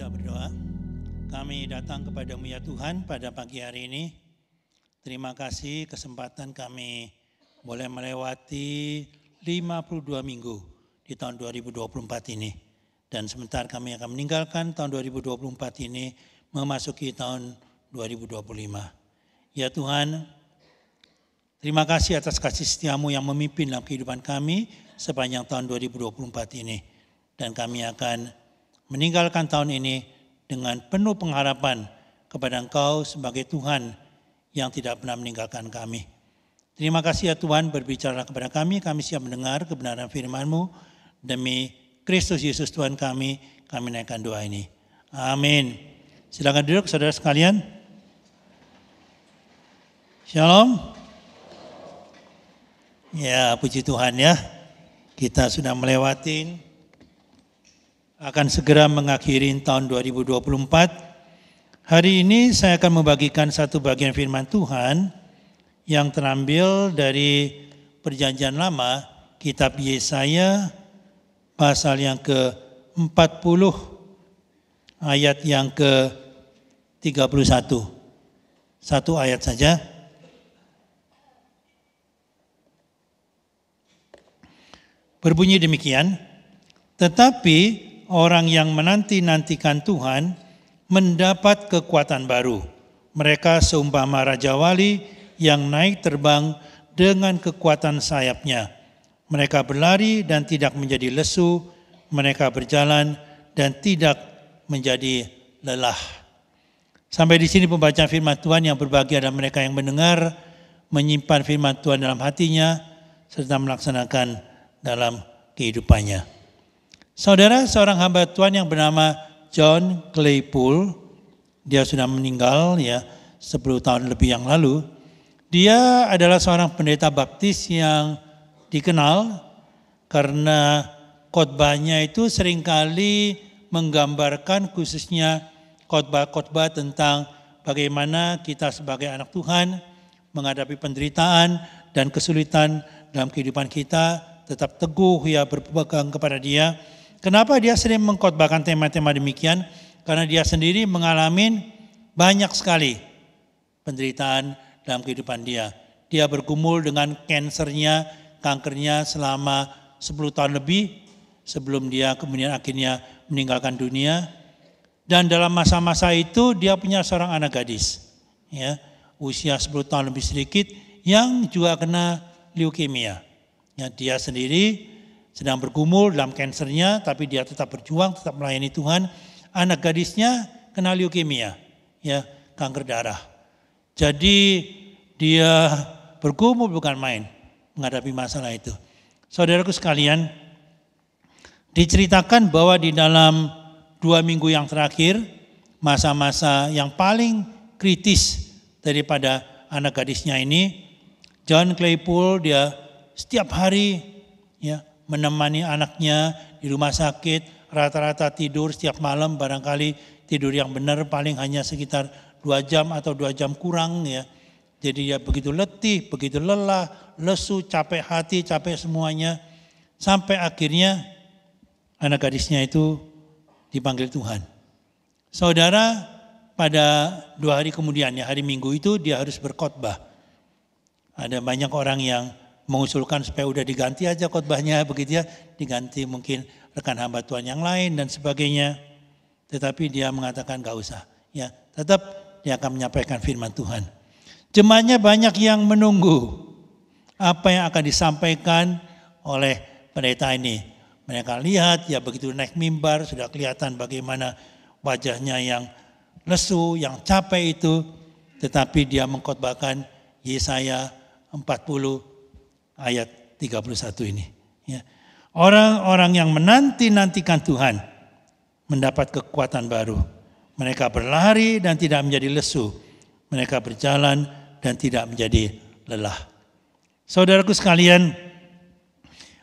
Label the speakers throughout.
Speaker 1: Kita berdoa. Kami datang kepadamu ya Tuhan pada pagi hari ini. Terima kasih kesempatan kami boleh melewati 52 minggu di tahun 2024 ini. Dan sebentar kami akan meninggalkan tahun 2024 ini memasuki tahun 2025. Ya Tuhan, terima kasih atas kasih setiamu yang memimpin dalam kehidupan kami sepanjang tahun 2024 ini. Dan kami akan meninggalkan tahun ini dengan penuh pengharapan kepada Engkau sebagai Tuhan yang tidak pernah meninggalkan kami. Terima kasih ya Tuhan, berbicara kepada kami siap mendengar kebenaran firman-Mu. Demi Kristus Yesus Tuhan kami naikkan doa ini. Amin. Silakan duduk saudara sekalian. Shalom. Ya, puji Tuhan ya. Kita sudah melewatin, akan segera mengakhiri tahun 2024. Hari ini saya akan membagikan satu bagian firman Tuhan yang terambil dari Perjanjian Lama, kitab Yesaya pasal yang ke-40 ayat yang ke-31. Satu ayat saja. Berbunyi demikian, tetapi orang yang menanti-nantikan Tuhan mendapat kekuatan baru. Mereka seumpama Raja Wali yang naik terbang dengan kekuatan sayapnya. Mereka berlari dan tidak menjadi lesu, mereka berjalan dan tidak menjadi lelah. Sampai di sini pembacaan firman Tuhan. Yang berbahagia adalah mereka yang mendengar, menyimpan firman Tuhan dalam hatinya, serta melaksanakan dalam kehidupannya. Saudara, seorang hamba Tuhan yang bernama John Claypool, dia sudah meninggal ya 10 tahun lebih yang lalu. Dia adalah seorang pendeta baptis yang dikenal karena khotbahnya itu seringkali menggambarkan khususnya khotbah-khotbah tentang bagaimana kita sebagai anak Tuhan menghadapi penderitaan dan kesulitan dalam kehidupan kita, tetap teguh ya berpegang kepada Dia. Kenapa dia sering mengkhotbahkan tema-tema demikian? Karena dia sendiri mengalami banyak sekali penderitaan dalam kehidupan dia. Dia bergumul dengan kankernya selama 10 tahun lebih sebelum dia kemudian akhirnya meninggalkan dunia. Dan dalam masa-masa itu dia punya seorang anak gadis, ya, usia 10 tahun lebih sedikit yang juga kena leukemia. Ya, dia sendiri sedang bergumul dalam kansernya, tapi dia tetap berjuang, tetap melayani Tuhan. Anak gadisnya kena leukemia, ya, kanker darah. Jadi dia bergumul bukan main menghadapi masalah itu. Saudaraku sekalian, diceritakan bahwa di dalam 2 minggu yang terakhir, masa-masa yang paling kritis daripada anak gadisnya ini, John Claypool dia setiap hari ya menemani anaknya di rumah sakit, rata-rata tidur setiap malam, barangkali tidur yang benar paling hanya sekitar 2 jam atau 2 jam kurang ya. Jadi dia begitu letih, begitu lelah, lesu, capek hati, capek semuanya. Sampai akhirnya anak gadisnya itu dipanggil Tuhan. Saudara, pada 2 hari kemudian ya, hari Minggu itu dia harus berkhotbah. Ada banyak orang yang mengusulkan supaya udah diganti aja khotbahnya begitu ya, diganti mungkin rekan hamba Tuhan yang lain dan sebagainya. Tetapi dia mengatakan gak usah, ya tetap dia akan menyampaikan firman Tuhan. Jemaatnya banyak yang menunggu apa yang akan disampaikan oleh pendeta ini. Mereka lihat ya begitu naik mimbar sudah kelihatan bagaimana wajahnya yang lesu, yang capek itu, tetapi dia mengkhotbahkan Yesaya 40 ayat 31 ini. Ya. Orang-orang yang menanti-nantikan Tuhan mendapat kekuatan baru. Mereka berlari dan tidak menjadi lesu. Mereka berjalan dan tidak menjadi lelah. Saudaraku sekalian,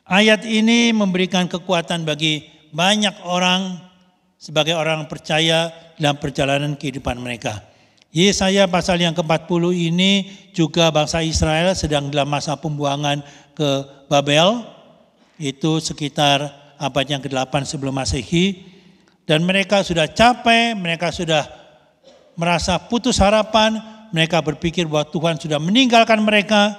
Speaker 1: ayat ini memberikan kekuatan bagi banyak orang sebagai orang percaya dalam perjalanan kehidupan mereka. Yesaya pasal yang ke-40 ini juga bangsa Israel sedang dalam masa pembuangan ke Babel. Itu sekitar abad yang ke-8 sebelum Masehi. Dan mereka sudah capek, mereka sudah merasa putus harapan, mereka berpikir bahwa Tuhan sudah meninggalkan mereka.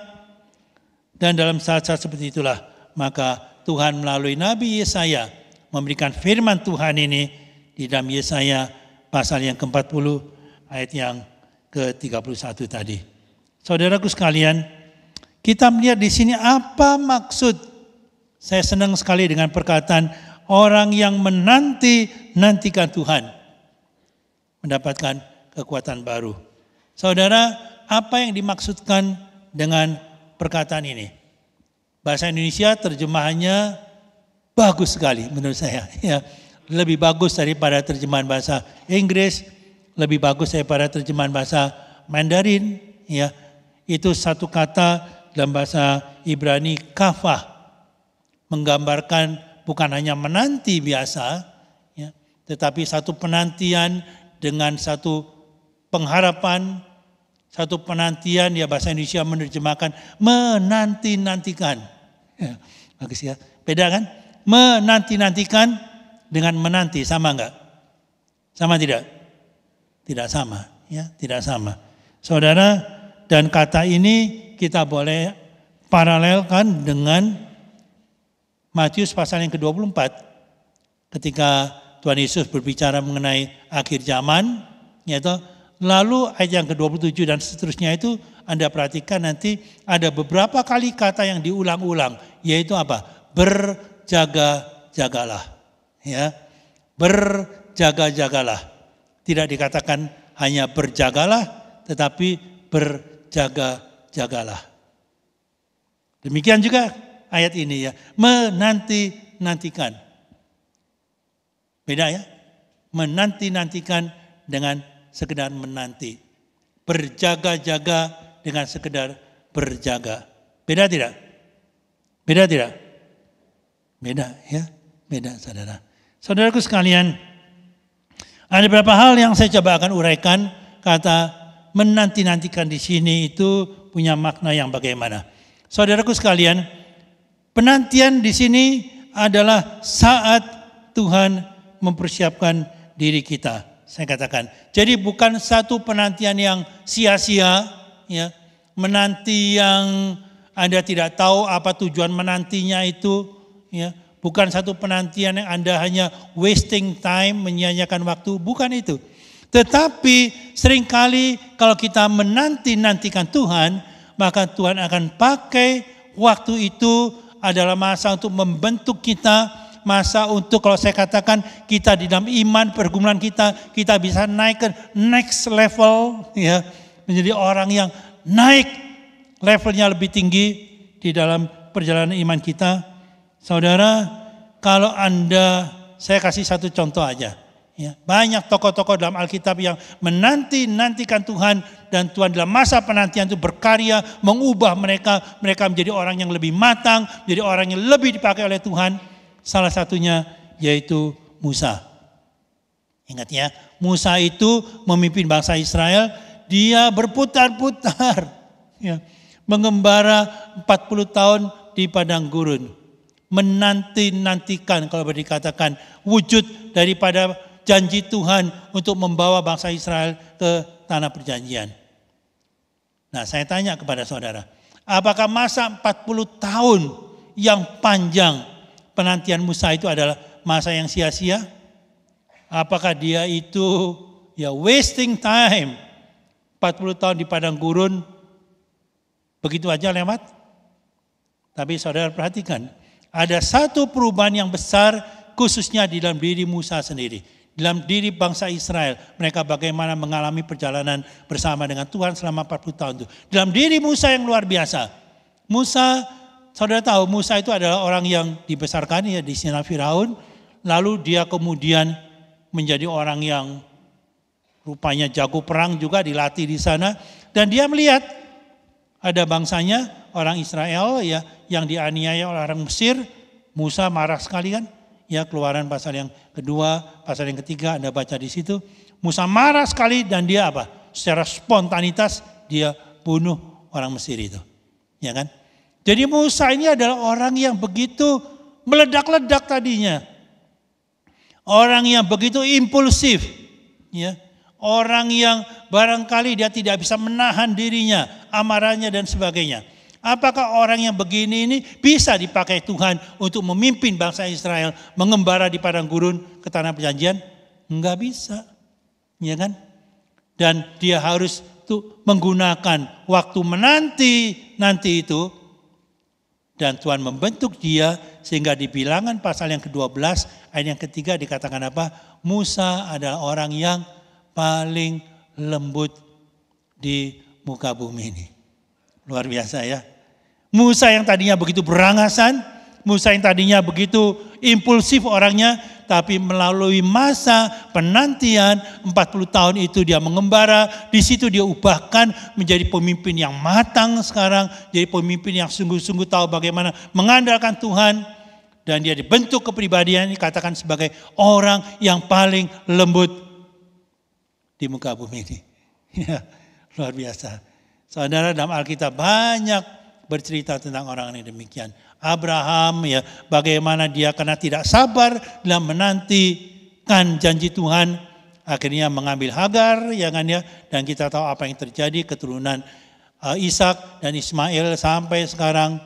Speaker 1: Dan dalam saat-saat seperti itulah, maka Tuhan melalui Nabi Yesaya memberikan firman Tuhan ini di dalam Yesaya pasal yang ke-40 ayat yang ke-31 tadi. Saudaraku sekalian, kita melihat di sini apa maksud. Saya senang sekali dengan perkataan orang yang menanti-nantikan Tuhan mendapatkan kekuatan baru. Saudara, apa yang dimaksudkan dengan perkataan ini? Bahasa Indonesia terjemahannya bagus sekali menurut saya. Ya, lebih bagus daripada terjemahan bahasa Inggris, lebih bagus daripada terjemahan bahasa Mandarin. Ya, itu satu kata dalam bahasa Ibrani kafah, menggambarkan bukan hanya menanti biasa, ya, tetapi satu penantian dengan satu pengharapan, satu penantian, ya bahasa Indonesia menerjemahkan menanti-nantikan. Ya, bagus ya, beda kan? Menanti-nantikan dengan menanti, sama enggak? Sama tidak? Tidak sama, ya, tidak sama. Saudara, dan kata ini kita boleh paralelkan dengan Matius pasal yang ke-24 ketika Tuhan Yesus berbicara mengenai akhir zaman, yaitu lalu ayat yang ke-27 dan seterusnya itu Anda perhatikan nanti ada beberapa kali kata yang diulang-ulang, yaitu apa? Berjaga-jagalah. Ya. Berjaga-jagalah. Tidak dikatakan hanya berjagalah, tetapi berjaga-jagalah. Demikian juga ayat ini ya, menanti-nantikan. Beda ya, menanti-nantikan dengan sekedar menanti. Berjaga-jaga dengan sekedar berjaga. Beda tidak? Beda tidak? Beda ya, beda saudara. Saudaraku sekalian, ada beberapa hal yang saya coba akan uraikan. Kata menanti-nantikan di sini itu punya makna yang bagaimana. Saudaraku sekalian, penantian di sini adalah saat Tuhan mempersiapkan diri kita. Saya katakan, jadi bukan satu penantian yang sia-sia, ya, menanti yang Anda tidak tahu apa tujuan menantinya itu, ya, bukan satu penantian yang Anda hanya wasting time, menyia-nyiakan waktu, bukan itu. Tetapi seringkali kalau kita menanti-nantikan Tuhan, maka Tuhan akan pakai waktu itu adalah masa untuk membentuk kita, masa untuk kalau saya katakan kita di dalam iman pergumulan kita bisa naik ke next level, ya, menjadi orang yang naik levelnya lebih tinggi di dalam perjalanan iman kita. Saudara, kalau Anda, saya kasih satu contoh aja. Ya, banyak tokoh-tokoh dalam Alkitab yang menanti-nantikan Tuhan dan Tuhan dalam masa penantian itu berkarya mengubah mereka menjadi orang yang lebih matang, menjadi orang yang lebih dipakai oleh Tuhan. Salah satunya yaitu Musa. Ingat ya, Musa itu memimpin bangsa Israel, dia berputar-putar, ya, mengembara 40 tahun di padang gurun. Menanti-nantikan kalau boleh dikatakan wujud daripada janji Tuhan untuk membawa bangsa Israel ke tanah perjanjian. Nah, saya tanya kepada saudara, apakah masa 40 tahun yang panjang penantian Musa itu adalah masa yang sia-sia? Apakah dia itu ya wasting time? 40 tahun di padang gurun begitu aja lewat? Tapi saudara perhatikan, ada satu perubahan yang besar khususnya di dalam diri Musa sendiri. Dalam diri bangsa Israel, mereka bagaimana mengalami perjalanan bersama dengan Tuhan selama 40 tahun itu. Dalam diri Musa yang luar biasa. Musa, saudara tahu Musa itu adalah orang yang dibesarkan ya di sini Firaun. Lalu dia kemudian menjadi orang yang rupanya jago perang juga, dilatih di sana. Dan dia melihat ada bangsanya, orang Israel ya yang dianiaya oleh orang Mesir. Musa marah sekali kan. Ya, Keluaran pasal yang kedua, pasal yang ketiga Anda baca di situ. Musa marah sekali dan dia apa? Secara spontanitas dia bunuh orang Mesir itu. Ya kan? Jadi Musa ini adalah orang yang begitu meledak-ledak tadinya. Orang yang begitu impulsif, ya. Orang yang barangkali dia tidak bisa menahan dirinya, amarahnya dan sebagainya. Apakah orang yang begini ini bisa dipakai Tuhan untuk memimpin bangsa Israel mengembara di padang gurun ke tanah perjanjian? Enggak bisa, ya kan? Dan dia harus tuh menggunakan waktu nanti itu, dan Tuhan membentuk dia sehingga di Bilangan pasal yang ke-12 ayat yang ketiga dikatakan apa? Musa adalah orang yang paling lembut di muka bumi ini. Luar biasa ya. Musa yang tadinya begitu berangasan, Musa yang tadinya begitu impulsif orangnya, tapi melalui masa penantian 40 tahun itu dia mengembara, di situ dia ubahkan menjadi pemimpin yang matang sekarang, jadi pemimpin yang sungguh-sungguh tahu bagaimana mengandalkan Tuhan, dan dia dibentuk kepribadian dikatakan sebagai orang yang paling lembut di muka bumi ini. Ya, luar biasa. Saudara, dalam Alkitab banyak bercerita tentang orang yang demikian. Abraham, ya, bagaimana dia karena tidak sabar dalam menantikan janji Tuhan, akhirnya mengambil Hagar, ya kan ya, dan kita tahu apa yang terjadi, keturunan Ishak dan Ismail sampai sekarang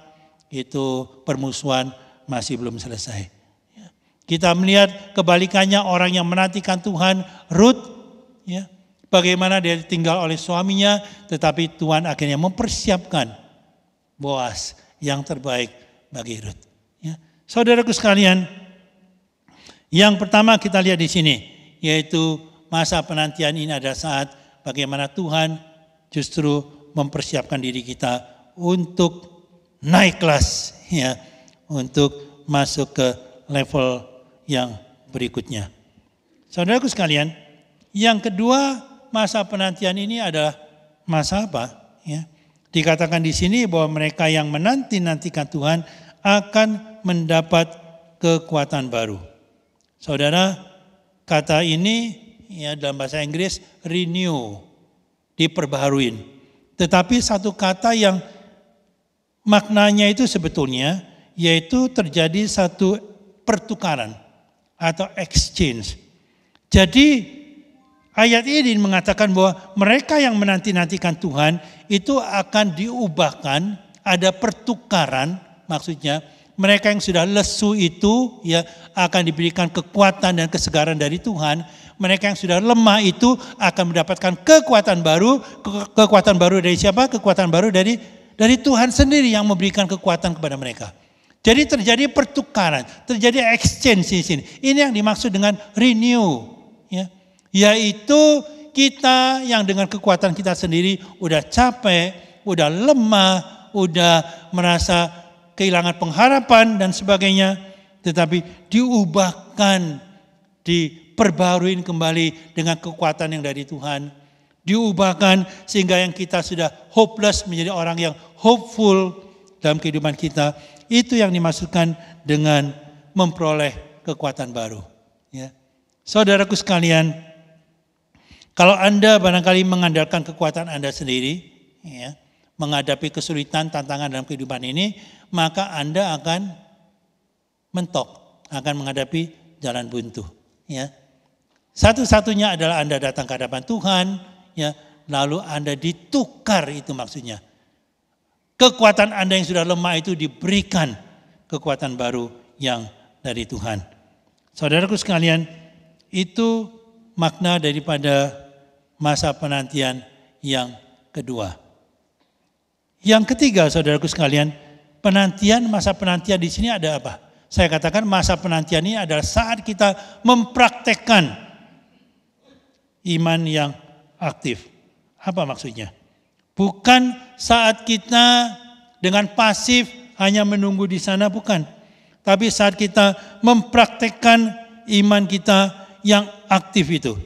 Speaker 1: itu permusuhan masih belum selesai. Ya. Kita melihat kebalikannya orang yang menantikan Tuhan, Rut, ya, bagaimana dia ditinggal oleh suaminya, tetapi Tuhan akhirnya mempersiapkan Boas yang terbaik bagi Rut. Ya. Saudaraku sekalian, yang pertama kita lihat di sini, yaitu masa penantian ini adalah saat bagaimana Tuhan justru mempersiapkan diri kita untuk naik kelas, ya, untuk masuk ke level yang berikutnya. Saudaraku sekalian, yang kedua, masa penantian ini adalah masa apa? Ya. Dikatakan di sini bahwa mereka yang menanti-nantikan Tuhan akan mendapat kekuatan baru. Saudara, kata ini ya dalam bahasa Inggris renew, diperbaharuin. Tetapi satu kata yang maknanya itu sebetulnya yaitu terjadi satu pertukaran atau exchange. Jadi ayat ini mengatakan bahwa mereka yang menanti-nantikan Tuhan itu akan diubahkan, ada pertukaran, maksudnya mereka yang sudah lesu itu ya akan diberikan kekuatan dan kesegaran dari Tuhan. Mereka yang sudah lemah itu akan mendapatkan kekuatan baru. Kekuatan baru dari siapa? Kekuatan baru dari Tuhan sendiri yang memberikan kekuatan kepada mereka. Jadi terjadi pertukaran, terjadi exchange di sini. Ini yang dimaksud dengan renew, ya. Yaitu kita yang dengan kekuatan kita sendiri udah capek, udah lemah, udah merasa kehilangan pengharapan dan sebagainya, tetapi diubahkan, diperbaharui kembali dengan kekuatan yang dari Tuhan. Diubahkan sehingga yang kita sudah hopeless menjadi orang yang hopeful dalam kehidupan kita. Itu yang dimaksudkan dengan memperoleh kekuatan baru. Ya. Saudaraku sekalian, kalau Anda barangkali mengandalkan kekuatan Anda sendiri, ya, menghadapi kesulitan, tantangan dalam kehidupan ini, maka Anda akan mentok, akan menghadapi jalan buntu. Ya. Satu-satunya adalah Anda datang ke hadapan Tuhan, ya, lalu Anda ditukar, itu maksudnya. Kekuatan Anda yang sudah lemah itu diberikan kekuatan baru yang dari Tuhan. Saudaraku sekalian, itu makna daripada masa penantian yang kedua. Yang ketiga, saudaraku sekalian, masa penantian di sini ada apa? Saya katakan masa penantian ini adalah saat kita mempraktekkan iman yang aktif. Apa maksudnya? Bukan saat kita dengan pasif hanya menunggu di sana, bukan. Tapi saat kita mempraktekkan iman kita yang aktif itu.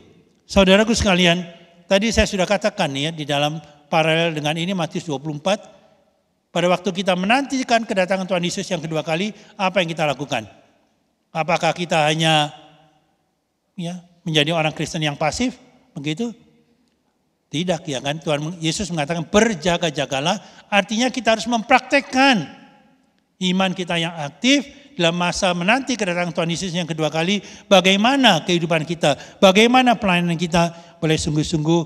Speaker 1: Saudaraku sekalian, tadi saya sudah katakan ya di dalam paralel dengan ini Matius 24, pada waktu kita menantikan kedatangan Tuhan Yesus yang kedua kali, apa yang kita lakukan? Apakah kita hanya ya menjadi orang Kristen yang pasif? Begitu? Tidak, ya kan? Tuhan Yesus mengatakan berjaga-jagalah, artinya kita harus mempraktekkan iman kita yang aktif dalam masa menanti kedatangan Tuhan Yesus yang kedua kali, bagaimana kehidupan kita, bagaimana pelayanan kita boleh sungguh-sungguh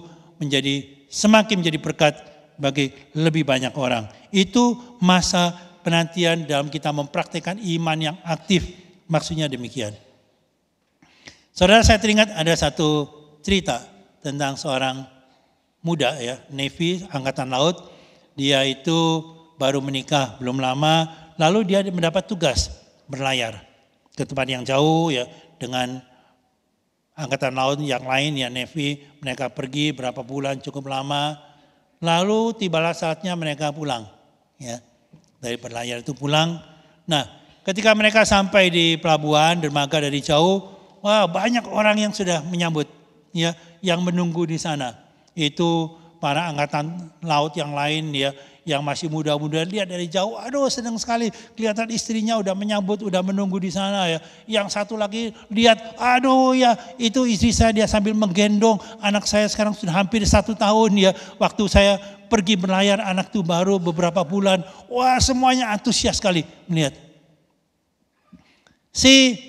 Speaker 1: semakin menjadi berkat bagi lebih banyak orang. Itu masa penantian dalam kita mempraktikkan iman yang aktif, maksudnya demikian. Saudara, saya teringat ada satu cerita tentang seorang muda ya, Navy, Angkatan Laut. Dia itu baru menikah belum lama, lalu dia mendapat tugas berlayar ke tempat yang jauh ya, dengan Angkatan Laut yang lain ya, Navy. Mereka pergi berapa bulan, cukup lama, lalu tibalah saatnya mereka pulang ya, dari berlayar itu pulang. Nah, ketika mereka sampai di pelabuhan dermaga dari jauh, wah, banyak orang yang sudah menyambut ya, yang menunggu di sana. Itu para angkatan laut yang lain ya, yang masih muda-muda, lihat dari jauh, aduh senang sekali, kelihatan istrinya udah menyambut, udah menunggu di sana ya. Yang satu lagi lihat, aduh ya, itu istri saya, dia sambil menggendong anak saya sekarang sudah hampir 1 tahun ya. Waktu saya pergi berlayar, anak itu baru beberapa bulan. Wah, semuanya antusias sekali melihat. Si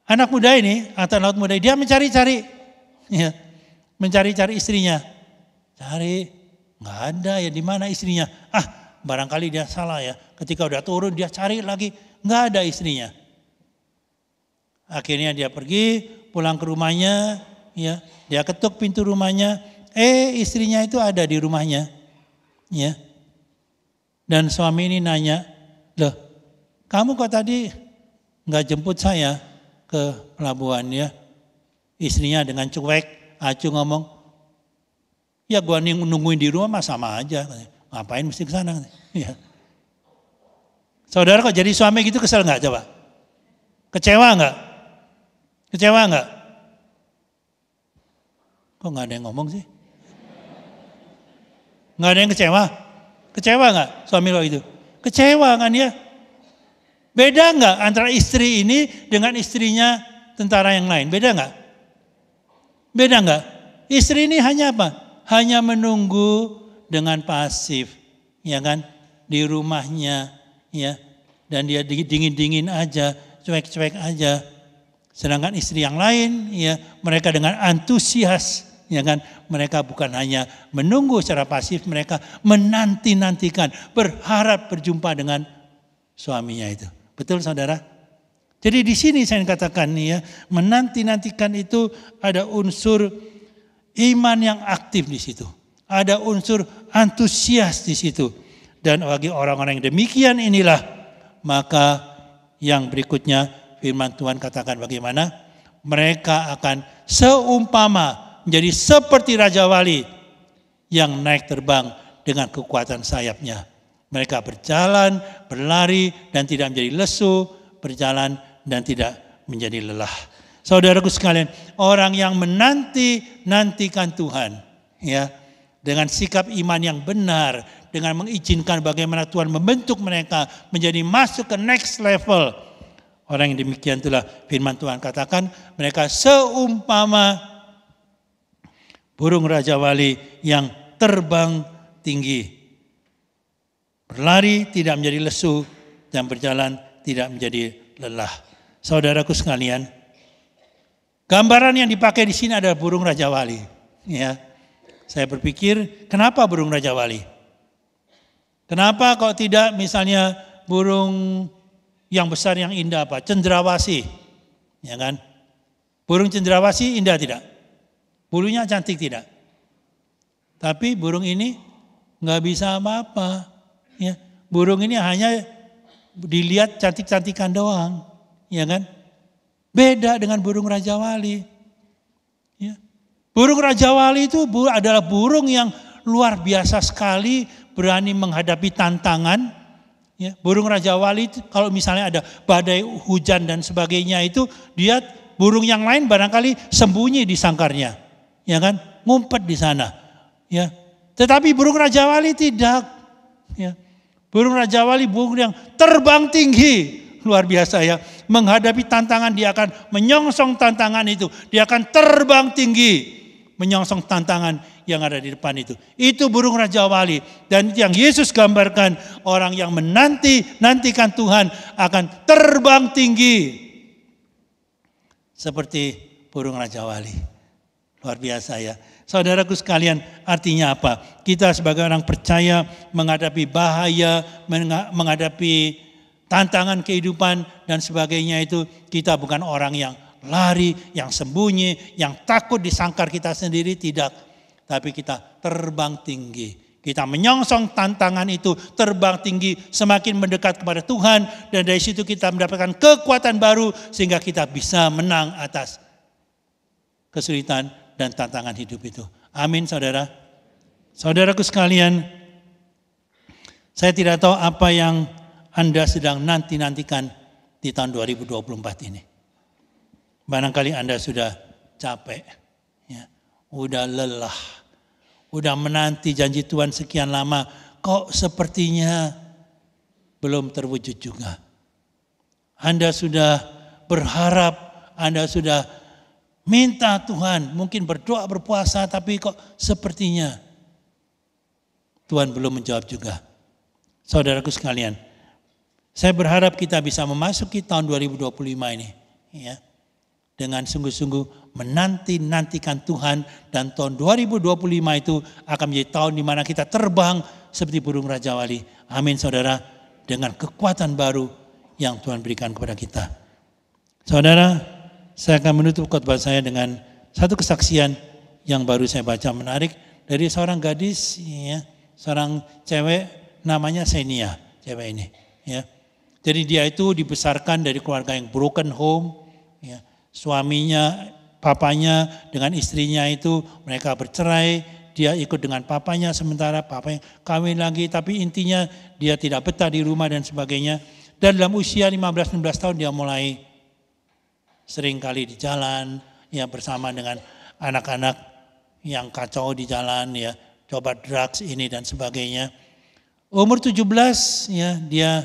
Speaker 1: anak muda ini, angkatan laut muda, dia mencari-cari ya, mencari-cari istrinya. Cari, nggak ada ya, di mana istrinya? Barangkali dia salah ya. Ketika udah turun dia cari lagi, nggak ada istrinya. Akhirnya dia pergi pulang ke rumahnya, ya. Dia ketuk pintu rumahnya, istrinya itu ada di rumahnya, ya. Dan suami ini nanya, loh, kamu kok tadi nggak jemput saya ke pelabuhan ya? Istrinya dengan cuek, acuh ngomong, ya gua nungguin di rumah mah sama aja. Ngapain mesti ke sana? Ya. Saudara kok jadi suami gitu kesel nggak coba? Kecewa nggak? Kecewa nggak? Kok nggak ada yang ngomong sih? Nggak ada yang kecewa? Kecewa nggak suami lo itu? Kecewa kan ya? Beda nggak antara istri ini dengan istrinya tentara yang lain? Beda nggak? Beda nggak? Istri ini hanya apa? Hanya menunggu dengan pasif, ya kan, di rumahnya, ya, dan dia dingin-dingin aja, cuek-cuek aja. Sedangkan istri yang lain, ya, mereka dengan antusias, ya kan, mereka bukan hanya menunggu secara pasif, mereka menanti-nantikan, berharap berjumpa dengan suaminya itu. Betul, saudara? Jadi di sini saya katakan nih ya, menanti-nantikan itu ada unsur iman yang aktif di situ. Ada unsur antusias di situ. Dan bagi orang-orang yang demikian inilah, maka yang berikutnya firman Tuhan katakan bagaimana? Mereka akan seumpama menjadi seperti Raja Wali yang naik terbang dengan kekuatan sayapnya. Mereka berjalan, berlari dan tidak menjadi lesu, berjalan dan tidak menjadi lelah. Saudaraku sekalian, orang yang menanti-nantikan Tuhan, ya, dengan sikap iman yang benar, dengan mengizinkan bagaimana Tuhan membentuk mereka menjadi masuk ke next level. Orang yang demikian itulah firman Tuhan katakan, mereka seumpama burung Raja Wali yang terbang tinggi. Berlari tidak menjadi lesu dan berjalan tidak menjadi lelah. Saudaraku sekalian, gambaran yang dipakai di sini adalah burung Raja Wali. Ya, saya berpikir, kenapa burung Raja Wali? Kenapa kok tidak misalnya burung yang besar yang indah apa? Cendrawasih, ya kan? Burung cendrawasih indah tidak? Bulunya cantik tidak? Tapi burung ini nggak bisa apa-apa. Ya, burung ini hanya dilihat cantik-cantikan doang, ya kan? Beda dengan burung Raja Wali. Ya. Burung Raja Wali itu adalah burung yang luar biasa sekali, berani menghadapi tantangan. Ya. Burung Raja Wali itu kalau misalnya ada badai hujan dan sebagainya itu, dia burung yang lain barangkali sembunyi di sangkarnya, ya kan? Ngumpet di sana. Ya. Tetapi burung Raja Wali tidak. Ya. Burung Raja Wali burung yang terbang tinggi, luar biasa ya. Menghadapi tantangan dia akan menyongsong tantangan itu. Dia akan terbang tinggi, menyongsong tantangan yang ada di depan itu. Itu burung Raja Wali. Dan yang Yesus gambarkan, orang yang nantikan Tuhan akan terbang tinggi. Seperti burung Raja Wali. Luar biasa ya. Saudaraku sekalian, artinya apa? Kita sebagai orang percaya menghadapi bahaya, menghadapi tantangan kehidupan dan sebagainya itu, kita bukan orang yang lari, yang sembunyi, yang takut disangkar kita sendiri, tidak. Tapi kita terbang tinggi. Kita menyongsong tantangan itu, terbang tinggi, semakin mendekat kepada Tuhan. Dan dari situ kita mendapatkan kekuatan baru sehingga kita bisa menang atas kesulitan dan tantangan hidup itu. Amin saudara. Saudaraku sekalian, saya tidak tahu apa yang Anda sedang nantikan di tahun 2024 ini. Barangkali Anda sudah capek, ya, udah lelah, udah menanti janji Tuhan sekian lama, kok sepertinya belum terwujud juga. Anda sudah berharap, Anda sudah minta Tuhan, mungkin berdoa, berpuasa, tapi kok sepertinya Tuhan belum menjawab juga. Saudaraku sekalian, saya berharap kita bisa memasuki tahun 2025 ini, ya, dengan sungguh-sungguh menantikan Tuhan, dan tahun 2025 itu akan menjadi tahun di mana kita terbang seperti burung Raja Wali. Amin saudara, dengan kekuatan baru yang Tuhan berikan kepada kita. Saudara, saya akan menutup khotbah saya dengan satu kesaksian yang baru saya baca, menarik, dari seorang gadis, ya, seorang cewek namanya Senia, cewek ini, ya. Jadi dia itu dibesarkan dari keluarga yang broken home, ya. Suaminya, papanya dengan istrinya itu mereka bercerai, dia ikut dengan papanya, sementara papanya kawin lagi, tapi intinya dia tidak betah di rumah dan sebagainya. Dan dalam usia 15-16 tahun dia mulai sering kali di jalan, ya, bersama dengan anak-anak yang kacau di jalan, ya, coba drugs ini dan sebagainya. Umur 17 ya dia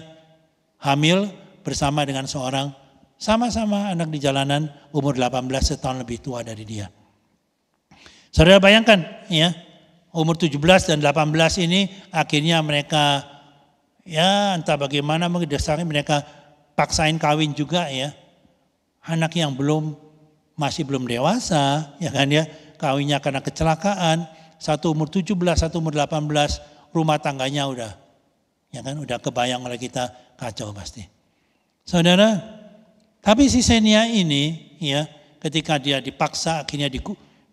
Speaker 1: hamil bersama dengan seorang, sama-sama anak di jalanan, umur 18, setahun lebih tua dari dia. Saudara bayangkan ya, umur 17 dan 18 ini akhirnya mereka, ya entah bagaimana dasarnya mereka paksain kawin juga ya. Anak yang masih belum dewasa, ya kan ya, kawinnya karena kecelakaan, satu umur 17, satu umur 18, rumah tangganya udah, ya kan, udah kebayang oleh kita, kacau pasti. Saudara, tapi si Senia ini, ya, ketika dia dipaksa, akhirnya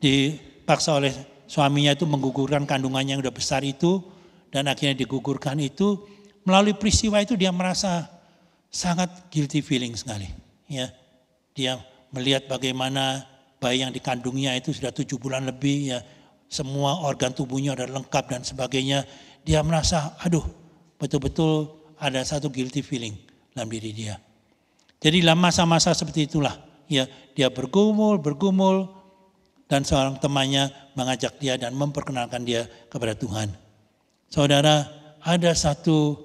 Speaker 1: dipaksa oleh suaminya itu menggugurkan kandungannya yang udah besar itu, dan akhirnya digugurkan itu, melalui peristiwa itu dia merasa sangat guilty feeling sekali, ya. Dia melihat bagaimana bayi yang dikandungnya itu sudah 7 bulan lebih, ya, semua organ tubuhnya sudah lengkap dan sebagainya. Dia merasa, aduh, betul-betul ada satu guilty feeling dalam diri dia. Jadi dalam masa-masa seperti itulah, ya, dia bergumul, dan seorang temannya mengajak dia dan memperkenalkan dia kepada Tuhan. Saudara, ada satu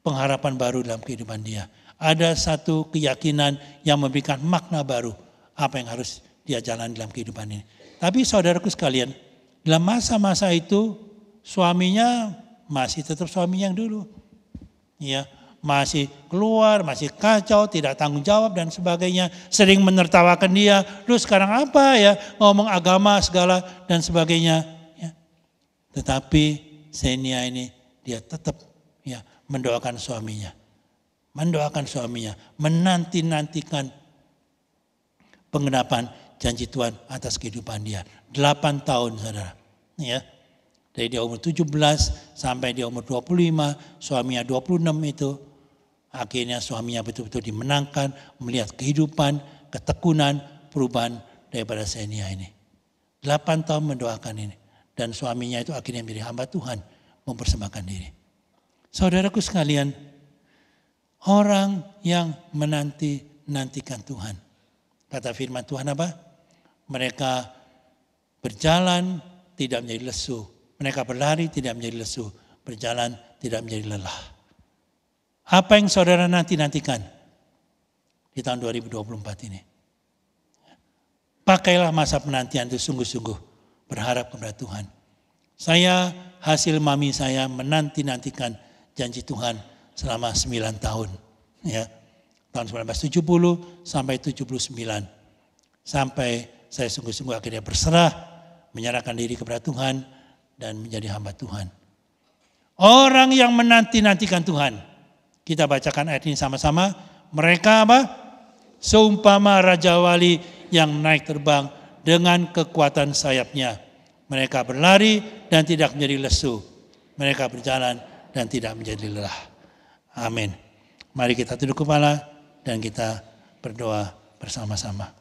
Speaker 1: pengharapan baru dalam kehidupan dia. Ada satu keyakinan yang memberikan makna baru apa yang harus dia jalani dalam kehidupan ini. Tapi saudaraku sekalian, dalam masa-masa itu suaminya masih tetap suaminya yang dulu. Ya, masih keluar, masih kacau, tidak tanggung jawab dan sebagainya. Sering menertawakan dia, lu sekarang apa ya, ngomong agama segala dan sebagainya. Ya. Tetapi Senia ini dia tetap ya mendoakan suaminya. Menantikan penggenapan janji Tuhan atas kehidupan dia. 8 tahun saudara. Ya. Dari dia umur 17 sampai dia umur 25, suaminya 26 itu. Akhirnya suaminya betul-betul dimenangkan, melihat kehidupan, ketekunan, perubahan daripada Senia ini. 8 tahun mendoakan ini. Dan suaminya itu akhirnya menjadi hamba Tuhan, mempersembahkan diri. Saudaraku sekalian, orang yang menantikan Tuhan. Kata firman Tuhan apa? Mereka berjalan tidak menjadi lesu. Mereka berlari tidak menjadi lesu. Berjalan tidak menjadi lelah. Apa yang saudara nantikan di tahun 2024 ini? Pakailah masa penantian itu sungguh-sungguh. berharap kepada Tuhan. Saya hasil mami saya menanti-nantikan janji Tuhan selama 9 tahun. Ya, tahun 1970 sampai 79. Sampai saya sungguh-sungguh akhirnya berserah, menyerahkan diri kepada Tuhan dan menjadi hamba Tuhan. Orang yang menanti-nantikan Tuhan. Kita bacakan ayat ini sama-sama. Mereka apa? Seumpama Raja Wali yang naik terbang dengan kekuatan sayapnya. Mereka berlari dan tidak menjadi lesu. Mereka berjalan dan tidak menjadi lelah. Amin. Mari kita tunduk kepala dan kita berdoa bersama-sama.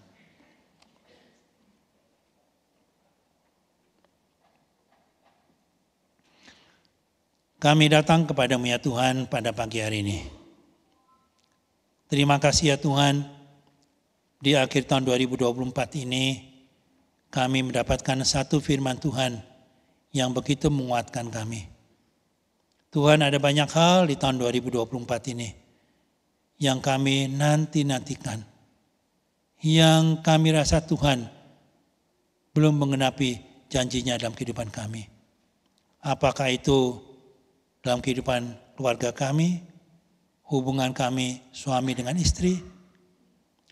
Speaker 1: Kami datang kepadamu ya Tuhan pada pagi hari ini. Terima kasih ya Tuhan, di akhir tahun 2024 ini kami mendapatkan satu firman Tuhan yang begitu menguatkan kami. Tuhan, ada banyak hal di tahun 2024 ini yang kami nanti-nantikan. Yang kami rasa Tuhan belum mengenapi janjinya dalam kehidupan kami. Apakah itu dalam kehidupan keluarga kami, hubungan kami suami dengan istri,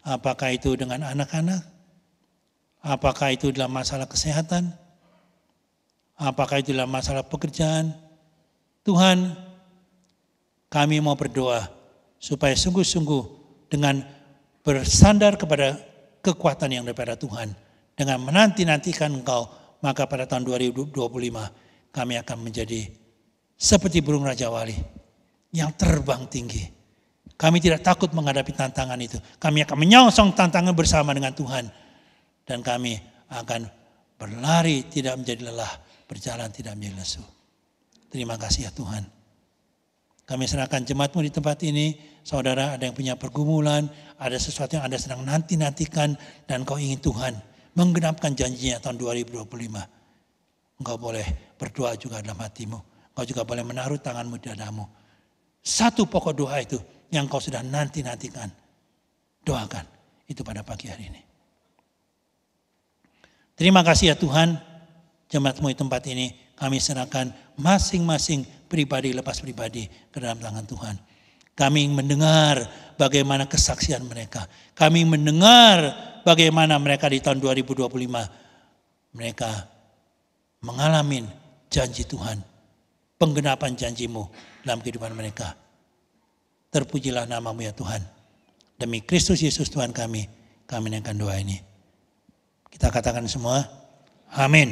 Speaker 1: apakah itu dengan anak-anak, apakah itu dalam masalah kesehatan, apakah itu dalam masalah pekerjaan. Tuhan, kami mau berdoa supaya sungguh-sungguh dengan bersandar kepada kekuatan yang daripada Tuhan, dengan menanti-nantikan Engkau, maka pada tahun 2025 kami akan menjadi seperti burung Raja Wali yang terbang tinggi. Kami tidak takut menghadapi tantangan itu. Kami akan menyongsong tantangan bersama dengan Tuhan. Dan kami akan berlari tidak menjadi lelah, berjalan tidak menjadi lesu. Terima kasih ya Tuhan. Kami serahkan jemaat-Mu di tempat ini. Saudara ada yang punya pergumulan, ada sesuatu yang Anda sedang nanti-nantikan dan Kau ingin Tuhan menggenapkan janjinya tahun 2025. Engkau boleh berdoa juga dalam hatimu. Kau juga boleh menaruh tanganmu di dadamu. Satu pokok doa itu yang kau sudah nanti-nantikan. Doakan itu pada pagi hari ini. Terima kasih ya Tuhan. Jemaat-Mu di tempat ini kami serahkan masing-masing pribadi lepas pribadi ke dalam tangan Tuhan. Kami mendengar bagaimana kesaksian mereka. Kami mendengar bagaimana mereka di tahun 2025. Mereka mengalami janji Tuhan. Penggenapan janji-Mu dalam kehidupan mereka. Terpujilah nama-Mu ya Tuhan. Demi Kristus Yesus Tuhan kami naikkan doa ini. Kita katakan semua, amin.